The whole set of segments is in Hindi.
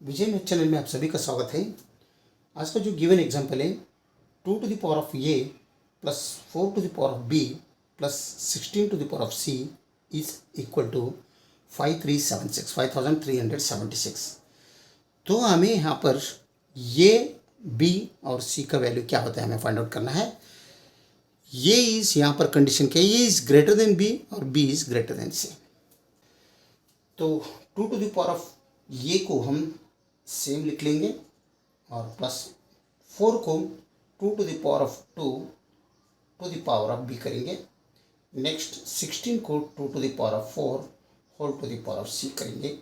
विजय मैथ चैनल में आप सभी का स्वागत है। आज का जो गिवन एग्जाम्पल है 2 to the power of A plus 4 to the power of B plus 16 to the power of C is equal to 5376। तो हमें यहाँ पर ए बी और सी का वैल्यू क्या होता है हमें फाइंड आउट करना है। ये इज यहाँ पर कंडीशन क्या है, ए इज ग्रेटर देन बी और बी इज ग्रेटर देन सी। तो 2 टू द पावर ऑफ ए को हम सेम लिख लेंगे और प्लस 4 को 2 to the power of 2 to the power of B करेंगे। नेक्स्ट 16 को 2 to the power of 4 whole to the power of C करेंगे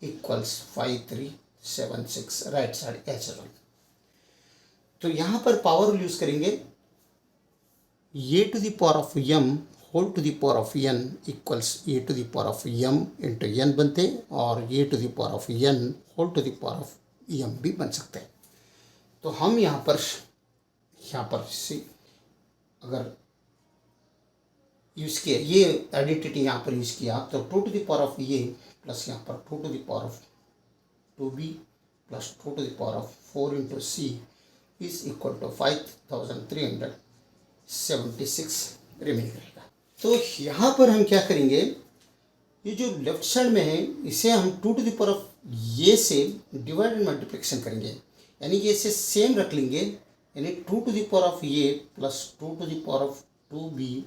इक्वल्स 5376 राइट साइड एच। तो यहाँ पर पावर यूज करेंगे A to the power of M whole to the power of N equals A to the power of M into N बनते और A to the power of N whole to the power of M भी बन सकते हैं। तो हम यहाँ पर से अगर यूज़ किया ये आइडेंटिटी यहाँ पर यूज़ किया तो 2 to the power of A plus यहाँ पर 2 to the power of 2b plus 2 to the power of 4 into C is equal to 5376 remaining रहेगा। तो यहाँ पर हम क्या करेंगे, ये जो लेफ्ट साइड में है इसे हम 2 टू द पावर ऑफ ए से डिवाइड एंड मल्टीप्लिकेशन करेंगे, यानी कि इसे सेम रख लेंगे, यानी 2 to the power of A plus 2 to the power of 2b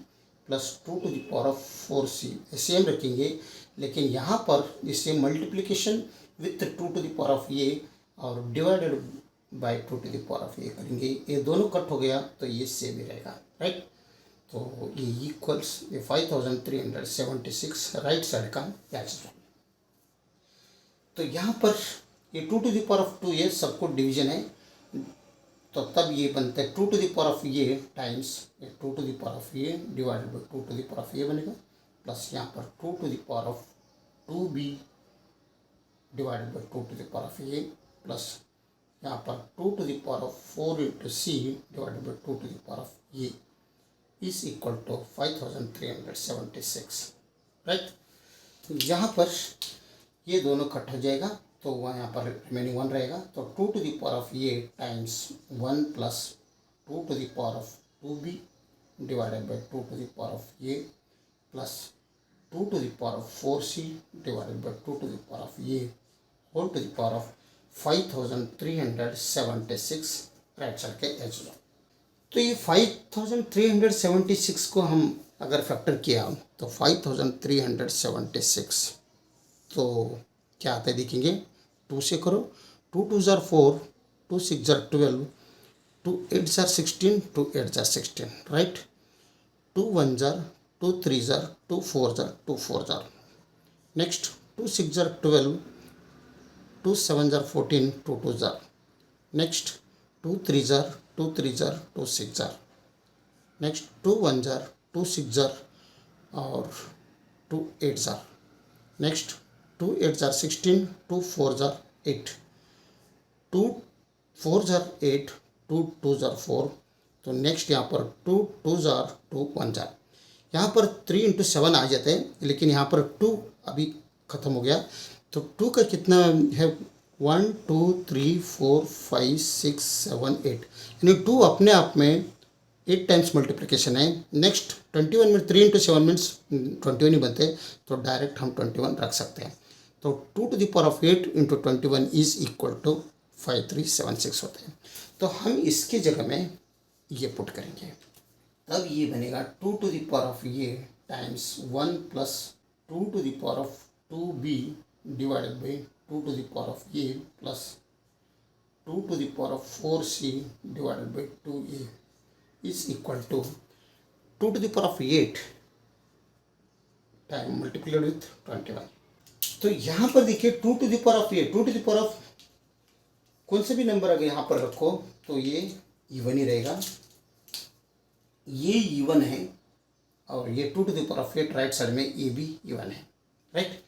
plus 2 to the power of 4c same रखेंगे। लेकिन यहाँ पर इसे multiplication with 2 to the power of A और divided by 2 to the power of A करेंगे। ये दोनों कट हो गया तो ये सेम ही रहेगा, राइट। तो ये इक्वल्स 5376 राइट साइड का आंसर। तो यहाँ पर ये 2 to the power of 2a सबको डिवीजन है, तो तब ये बनता है 2 to the power of a times 2 to the power of a divided by 2 to the power of a बनेगा, प्लस यहाँ पर 2 to the power of 2b divided by 2 to the power of a plus यहाँ पर 2 to the power of 4 into c divided by 2 to the power of a is equal to 5376, right. यहाँ पर ये दोनों कट हो जाएगा तो वह यहाँ पर रिमेनिंग 1 रहेगा। तो 2 to the power of a times 1 plus 2 to the power of 2b divided by 2 to the power of A plus 2 to the power of 4c divided by 2 to the power of a whole to the power of 5376 right side के एच। तो ये 5376 को हम अगर फैक्टर किया तो 5376 तो क्या आता है देखेंगे, 2 से करो, 2 2 jar 4, 2 6 jar 12, 2 8 jar 16, 2 8 jar 16, right. 2 1 jar, 2 3 jar, 2 4 jar, 2 4 jar. Next 2 6 jar 12, 2 7 jar 14, 2 2 jar. Next 2 3 jar, 2 3 jar, 2 6 jar. Next 2 1 jar, 2 6 jar और 2 8 jar. Next 2 8 jar 16, 2 4 jar 8, 2 4 jar 8, 2 2 jar 4। तो नेक्स्ट यहाँ पर 2 2 जार 2 1 जार। यहाँ पर 3 इंटू 7 आ जाते हैं, लेकिन यहाँ पर 2 अभी ख़त्म हो गया। तो 2 का कितना है, 1 2 3 4 5 6 7 8, यानी 2 अपने आप में 8 टाइम्स मल्टीप्लिकेशन है। नेक्स्ट 21 में 3 इंटू 7 मीन्स 21 ही बनते हैं, तो डायरेक्ट हम 21 रख सकते हैं। तो 2 to the power of 8 into 21 is equal to 5376 होते हैं। तो हम इसके जगह में ये पुट करेंगे, तब ये बनेगा 2 to the power of a times 1 plus 2 to the power of 2b divided by 2 to the power of a plus 2 to the power of 4c divided by 2a is equal to 2 to the power of 8 time multiplied with 21। तो यहाँ पर देखिए 2 to the power of 8, 2 to the power of कौन से भी नंबर अगर यहाँ पर रखो तो ये इवन ही रहेगा, ये इवन है और ये 2 to the power of 8 right side में ये भी इवन है, राइट।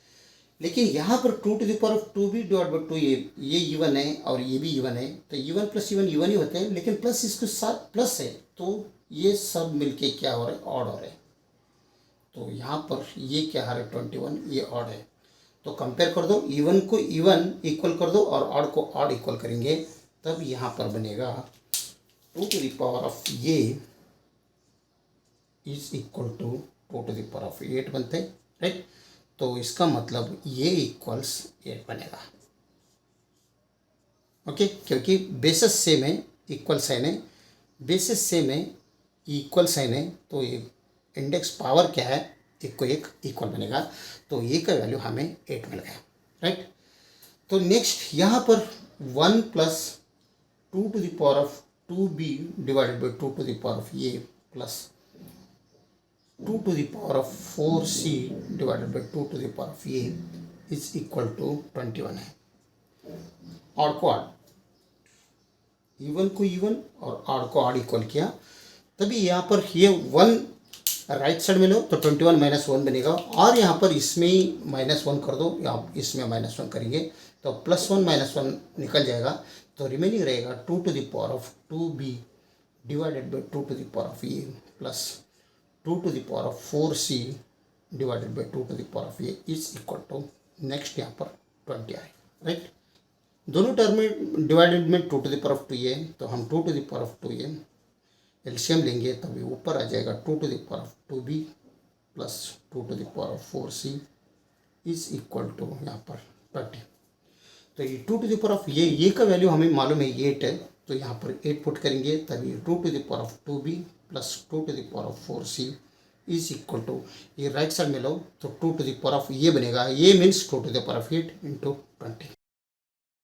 लेकिन यहाँ पर 2 to the power of 2b divide by 2a ये इवन है और ये भी इवन है, तो even plus even even he होते हैं, लेकिन प्लस इसके साथ प्लस है तो ये सब मिलके क्या हो रहा है, ऑड हो रहा है। तो यहाँ पर ये क्या आ रहा है 21, ये ऑड है। तो कंपेयर कर दो, इवन को इवन इक्वल कर दो और ऑड को ऑड इक्वल करेंगे, तब यहाँ पर बनेगा 2 to the power of a is equal to 2 to the power of 8 बनते हैं, राइट। तो इसका मतलब ये इक्वल्स 8 बनेगा, ओके। क्योंकि बेसिस सेम है, इक्वल साइन है, बेसिस सेम है, इक्वल साइन है, तो ये इंडेक्स पावर क्या है, एक को एक इक्वल बनेगा। तो ये का वैल्यू हमें 8 मिल गया, राइट। तो नेक्स्ट यहाँ पर 1 plus 2 to the power of 2b divided by 2 to the power of a plus 2 to the power of 4c divided by 2 to the power of a is equal to 21 है। ऑड को ऑड, इवन को इवन और ऑड को ऑड इक्वल किया, तभी यहाँ पर ये 1 राइट साइड में लो तो 21 माइनस 1 बनेगा, और यहाँ पर इसमें ही माइनस 1 कर दो, या इसमें माइनस 1 करेंगे तो प्लस 1 माइनस 1 निकल जाएगा, तो रिमेनिंग रहेगा 2 to the power of 2b divided by 2 to the power of a plus 2 to the power of 4c divided by 2 to the power of a is equal to, next यहाँ पर 20 आए, राइट। दोनों टर्म में डिवाइडेड में 2 to the power of 2a, तो हम 2 to the power of 2a LCM लेंगे, तभी ऊपर आ जाएगा 2 to the power of 2b plus 2 to the power of 4c is equal to यहाँ पर 20। तो ये 2 to the power of ये का वैल्यू हमें मालूम है 8 है, तो यहाँ पर 8 पुट करेंगे, तभी 2 to the power of 2b plus 2 to the power of 4c is equal to, ये राइट साइड में लो तो 2 to the power of ये बनेगा, ये means 2 to the power of 8 into 20।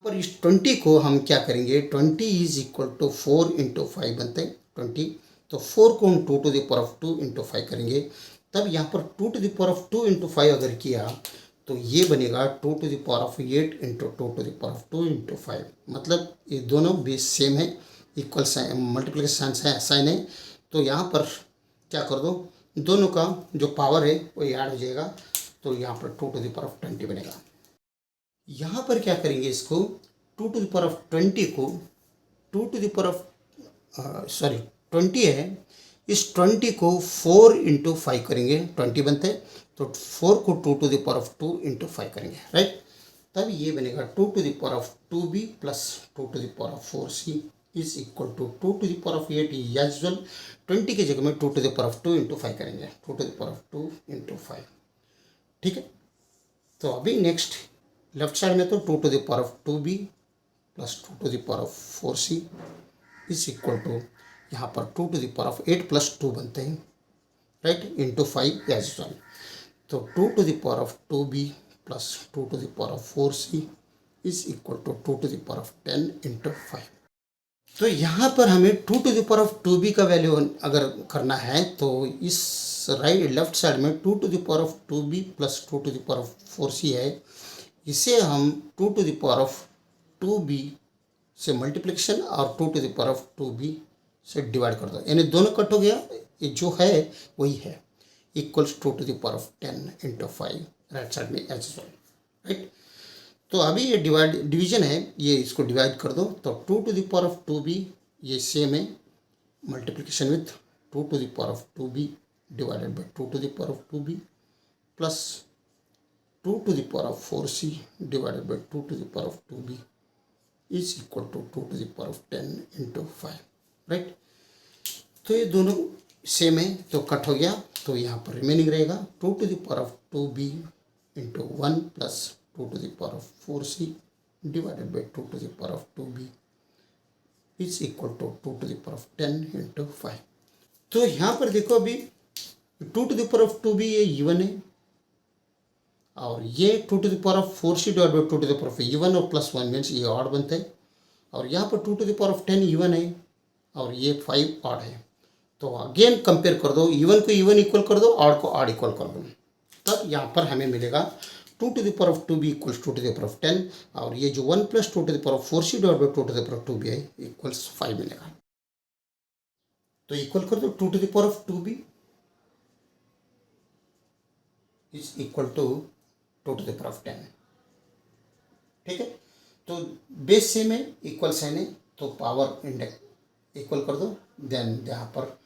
पर इस 20 को हम क्या करेंगे, 20 इज इक्वल टू 4 इंटू 5 बनते हैं 20, तो 4 को हम 2 to the power of 2 into 5 करेंगे, तब यहाँ पर 2 to the power of 2 into 5 अगर किया तो ये बनेगा 2 to the power of 8 into 2 to the power of 2 into 5, मतलब ये दोनों बेस सेम है, इक्वल साइन मल्टीप्लिकेशन साइन है, तो यहाँ पर क्या कर दो, दोनों का जो पावर है वो ऐड हो जाएगा, तो यहाँ पर 2 to the power of 20 बनेगा। यहाँ पर क्या करेंगे, इसको 2 to the power of 20 को 2 to the power of 20 है, इस 20 को 4 इंटू 5 करेंगे, 20 बनते हैं, तो 4 को 2 to the power of 2 into 5 करेंगे, राइट। तब ये बनेगा 2 to the power of 2b plus 2 to the power of 4c is equal to 2 to the power of 8 as usual, 20 की जगह में 2 to the power of 2 into 5 करेंगे, 2 to the power of 2 into 5, ठीक है। तो अभी नेक्स्ट लेफ्ट साइड में तो 2 to the power of 2b plus 2 to the power of 4c is equal to, यहाँ पर 2 to the power of 8 प्लस 2 बनते हैं, राइट, इंटू 5 एज यूजुअल, तो 2 to the power of 2b plus 2 to the power of 4c is equal to 2 to the power of 10 into 5। तो यहाँ पर हमें 2 to the power of 2b का वैल्यू अगर करना है, तो इस राइट लेफ्ट साइड में 2 to the power of 2b plus 2 to the power of 4c है, इसे हम 2 to the power of 2b से मल्टीप्लिकेशन और 2 to the power of 2b से डिवाइड कर दो, यानी दोनों कट हो गया, ये जो है वही है, equals 2 to the power of 10 into 5 right side में एज वेल, राइट। तो अभी ये डिवीजन है, ये इसको डिवाइड कर दो, तो 2 to the power of 2b ये सेम है, multiplication with 2 to the power of 2b divided by 2 to the power of 2b plus 2 to the power of 4c divided by 2 to the power of 2b is equal to 2 to the power of 10 into 5, right. तो ये दोनों सेम है, तो कट हो गया, तो यहाँ पर रिमेनिंग रहेगा 2 to the power of 2b into 1 plus 2 to the power of 4c divided by 2 to the power of 2b is equal to 2 to the power of 10 into 5। तो यहाँ पर देखो अभी 2 to the power of 2b ये इवन है, और ये 2 to the power of 4c divide by 2 to the power of even और प्लस 1 मीन्स ये ऑड बनता है, और यहाँ पर 2 to the power of 10 even है और ये 5 ऑड है, तो अगेन कंपेयर कर दो, इवन को इवन इक्वल कर दो, ऑड को ऑड इक्वल कर दो, तब यहाँ पर हमें मिलेगा 2 to the power of 2b equals 2 to the power of 10, और ये जो 1 plus 2 to the power of 4c divide by 2 to the power of 2b है इक्वल्स 5 मिलेगा। तो इक्वल कर दो 2 to the power of 2b is equal to 2 to the power of 10, ठीक है। तो बेस सेम है, इक्वल साइन है, तो पावर इंडेक्स इक्वल कर दो, देन यहाँ पर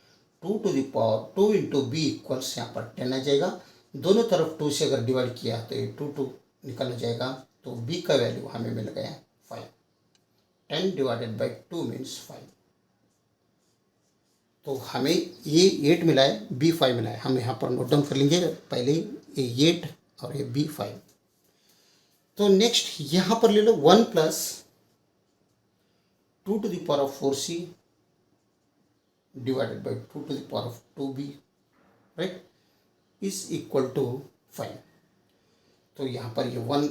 2 to the power 2 into B equals यहाँ पर 10 आ जाएगा, दोनों तरफ 2 से अगर डिवाइड किया तो ये 2 2 निकल जाएगा। तो b का वैल्यू हमें मिल गया 5। 10 डिवाइडेड बाई 2 मीन्स 5। तो हमें ये 8 मिला है, b 5 मिला है। हम यहाँ पर नोट डाउन कर लेंगे पहले ये 8 और ये b 5। तो नेक्स्ट यहाँ पर ले लो 1 plus 2 to the power of 4c divided by 2 to the power of 2b, right, is equal to 5। तो यहाँ पर ये 1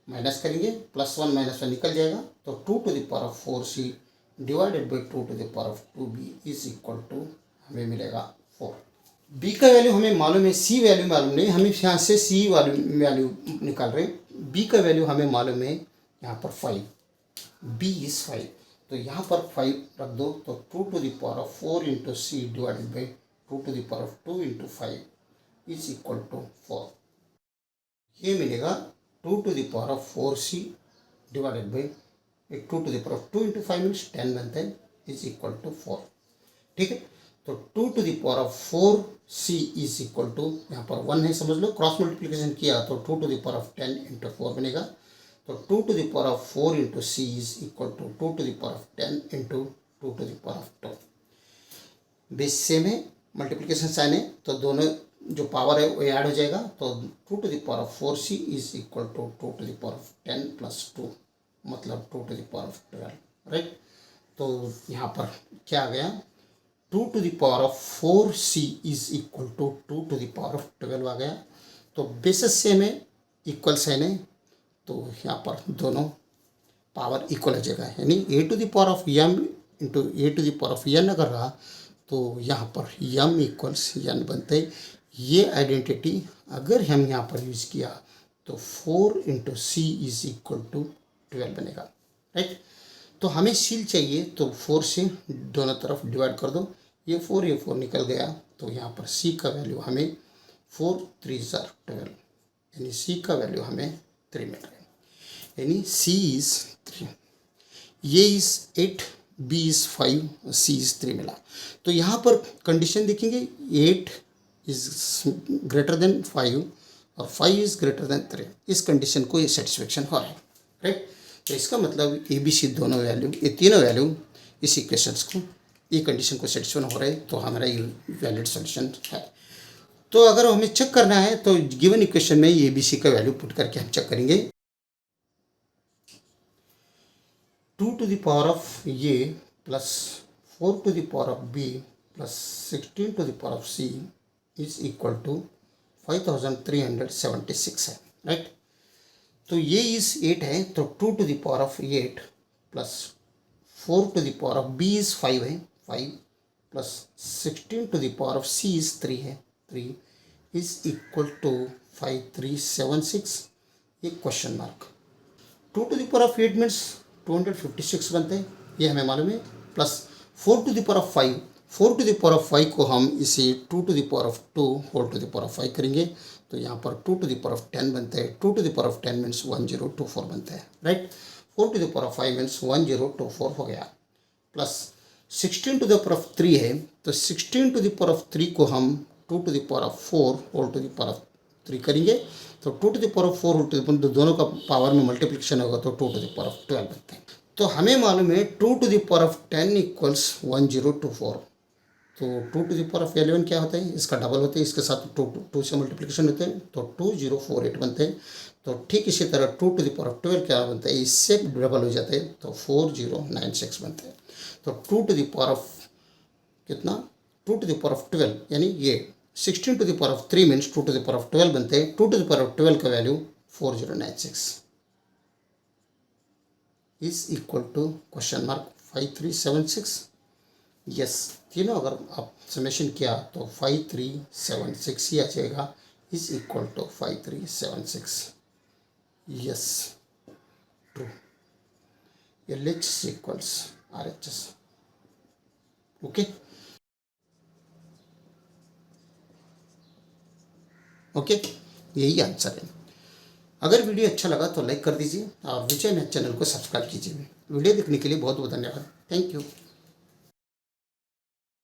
माइनस करेंगे, +1 -1 निकल जाएगा। तो 2 to the power of 4c divided by 2 to the power of 2b is equal to हमें मिलेगा 4। b का वैल्यू हमें मालूम है, c वैल्यू मालूम नहीं, हम यहाँ से c वैल्यू निकाल रहे हैं। b का वैल्यू हमें मालूम है यहाँ पर 5, b इज 5। तो यहाँ पर 5 रख दो। तो 2 to the power of 4 into C divided by 2 to the power of 2 into 5 is equal to 4। ये मिलेगा 2 to the power of 4c divided by 2 to the power of 2 into 5 means 10 बनता है, इज इक्वल टू 4। ठीक है, तो 2 to the power of 4c is equal to, यहाँ पर 1 है समझ लो, क्रॉस मल्टीप्लिकेशन किया तो 2 to the power of 10 into 4 बनेगा। तो 2 to the power of 4 into c is equal to 2 to the power of 10 into 2 to the power of 2। Base same है, मल्टीप्लिकेशन साइन है, तो दोनों जो पावर है वो ऐड हो जाएगा। तो 2 to the power of 4c is equal to 2 to the power of 10 plus 2, मतलब 2 to the power of 12, right. तो यहाँ पर क्या आ गया, 2 to the power of 4c is equal to 2 to the power of 12 आ गया। तो बेसिस सेम है, इक्वल साइन है, तो यहाँ पर दोनों पावर इक्वल हो जाएगा, यानी a to the power of m into a to the power of n अगर रहा तो यहाँ पर m इक्वल्स n बनते हैं। ये आइडेंटिटी अगर हम यहाँ पर यूज़ किया तो 4 into C is equal to 12 बनेगा, राइट। तो हमें सील चाहिए, तो 4 से दोनों तरफ डिवाइड कर दो, ये 4 निकल गया। तो यहाँ पर c का वैल्यू हमें 4 3 12, यानी c का वैल्यू हमें 3 मिल रहा है, यानी c इज 3, ये is 8, b is 5, c is 3 मिला। तो यहाँ पर कंडीशन देखेंगे, 8 इज ग्रेटर देन 5 और 5 इज ग्रेटर देन 3, इस कंडीशन को ये सेटिस्फेक्शन हो रहा है, राइट। तो इसका मतलब ए बी सी दोनों वैल्यू, ये तीनों वैल्यू इस इक्वेशंस को, ये कंडीशन को सेटिस्फाई हो रहा है, तो हमारा ये वैलिड सॉल्यूशन है। तो अगर हमें चेक करना है तो गिवन इक्वेशन में ए बी सी का वैल्यू पुट करके हम चेक करेंगे। 2 to the power of A plus 4 to the power of B plus 16 to the power of C is equal to 5376 है, राइट। तो ये इस 8 है, तो 2 to the power of 8 plus 4 to the power of b is 5 है, 5 plus 16 to the power of c is 3 है, 3 इज इक्वल टू 5376, ये question mark. 2 to the power of 8 means 256 बनते हैं, ये हमें मालूम है, plus 4 to the power of 5, 4 to the power of 5 को हम इसे 2 to the power of 2 whole to the power of 5 करेंगे, तो यहाँ पर 2 टू द पावर ऑफ 10 बनता है। 2 to the power of 10 means 1024 बनता है, right. 4 to the power of 5 means 1024 हो गया, plus 16 to the power of 3 है, तो 16 टू द पावर ऑफ 3 को हम 2 to the power of 4 whole to the power of 3 करेंगे, तो 2 to the power of 4 whole to the power, दोनों का पावर में मल्टीप्लिकेशन होगा तो 2 टू द पावर ऑफ 12 बनते हैं। तो हमें मालूम है 2 to the power of 10 equals 1024, तो 2 टू द पावर ऑफ 11 क्या होता है, इसका डबल होता है, इसके साथ 2 से मल्टीप्लिकेशन होते हैं, तो 2048 बनते हैं। तो ठीक इसी तरह 2 टू द पावर ऑफ 12 क्या बनता है, इससे डबल हो जाता है, तो 4096 बनते हैं। तो 2 टू द पावर ऑफ कितना, 2 टू द पावर ऑफ 12, यानी ये 16 to the power of 3 means 2 to the power of 12 बनते हैं। 2 टू द पावर ऑफ 12 का value 4096 is equal to question mark 5376। Yes, तीनों अगर आप समेशन किया तो 5376 ही आ जाएगा, is equal to 5376। Yes, true. LHS equals RHS, okay okay, यही आंसर है। अगर वीडियो अच्छा लगा तो लाइक कर दीजिए और विजय नेट चैनल को सब्सक्राइब कीजिए। वीडियो देखने के लिए बहुत बहुत धन्यवाद। Thank you.